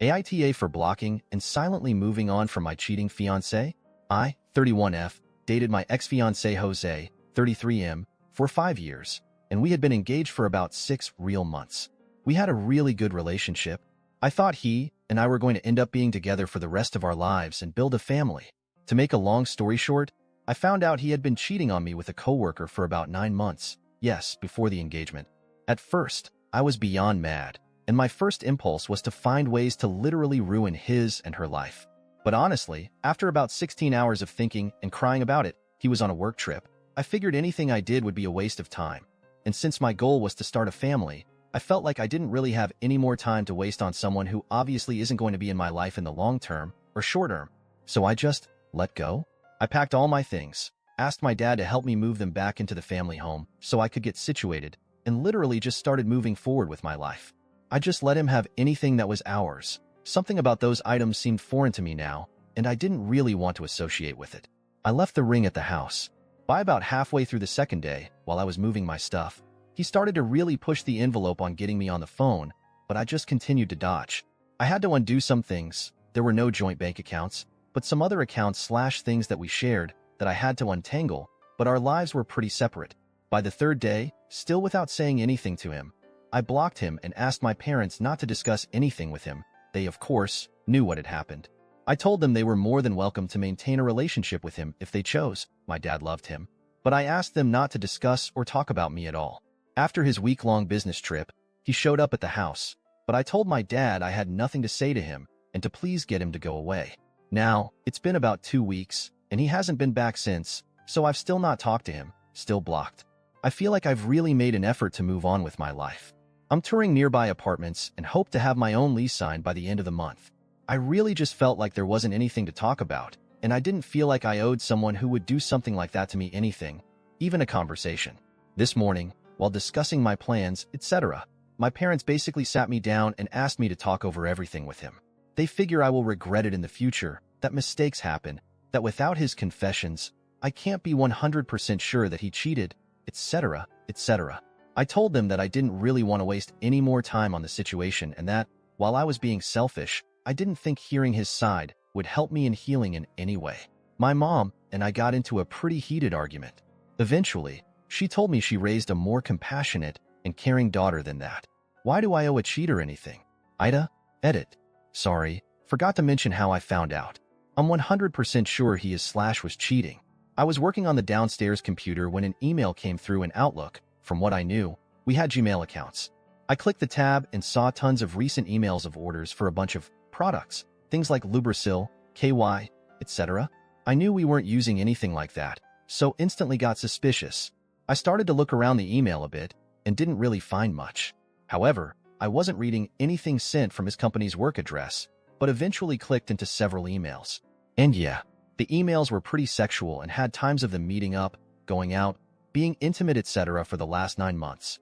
AITA for blocking and silently moving on from my cheating fiancé. I, 31F, dated my ex-fiancé Jose, 33M, for 5 years, and we had been engaged for about 6 real months. We had a really good relationship. I thought he and I were going to end up being together for the rest of our lives and build a family. To make a long story short, I found out he had been cheating on me with a coworker for about 9 months. Yes, before the engagement. At first, I was beyond mad, and my first impulse was to find ways to literally ruin his and her life. But honestly, after about 16 hours of thinking and crying about it, he was on a work trip, I figured anything I did would be a waste of time. And since my goal was to start a family, I felt like I didn't really have any more time to waste on someone who obviously isn't going to be in my life in the long term or short term. So I just let go. I packed all my things, asked my dad to help me move them back into the family home so I could get situated, and literally just started moving forward with my life. I just let him have anything that was ours. Something about those items seemed foreign to me now, and I didn't really want to associate with it. I left the ring at the house. By about halfway through the second day, while I was moving my stuff, he started to really push the envelope on getting me on the phone, but I just continued to dodge. I had to undo some things. There were no joint bank accounts, but some other accounts / things that we shared that I had to untangle, but our lives were pretty separate. By the third day, still without saying anything to him, I blocked him and asked my parents not to discuss anything with him. They, of course, knew what had happened. I told them they were more than welcome to maintain a relationship with him if they chose. My dad loved him. But I asked them not to discuss or talk about me at all. After his week-long business trip, he showed up at the house, but I told my dad I had nothing to say to him and to please get him to go away. Now, it's been about 2 weeks, and he hasn't been back since, so I've still not talked to him, still blocked. I feel like I've really made an effort to move on with my life. I'm touring nearby apartments and hope to have my own lease signed by the end of the month. I really just felt like there wasn't anything to talk about, and I didn't feel like I owed someone who would do something like that to me anything, even a conversation. This morning, while discussing my plans, etc., my parents basically sat me down and asked me to talk over everything with him. They figure I will regret it in the future, that mistakes happen, that without his confessions, I can't be 100% sure that he cheated, etc., etc. I told them that I didn't really want to waste any more time on the situation and that, while I was being selfish, I didn't think hearing his side would help me in healing in any way. My mom and I got into a pretty heated argument. Eventually, she told me she raised a more compassionate and caring daughter than that. Why do I owe a cheater anything? AITA, edit. Sorry, forgot to mention how I found out. I'm 100% sure he is / was cheating. I was working on the downstairs computer when an email came through in Outlook. From what I knew, we had Gmail accounts. I clicked the tab and saw tons of recent emails of orders for a bunch of products, things like Lubrisil, KY, etc. I knew we weren't using anything like that, so instantly got suspicious. I started to look around the email a bit and didn't really find much. However, I wasn't reading anything sent from his company's work address, but eventually clicked into several emails. And yeah, the emails were pretty sexual and had times of them meeting up, going out, being intimate, etc. for the last 9 months.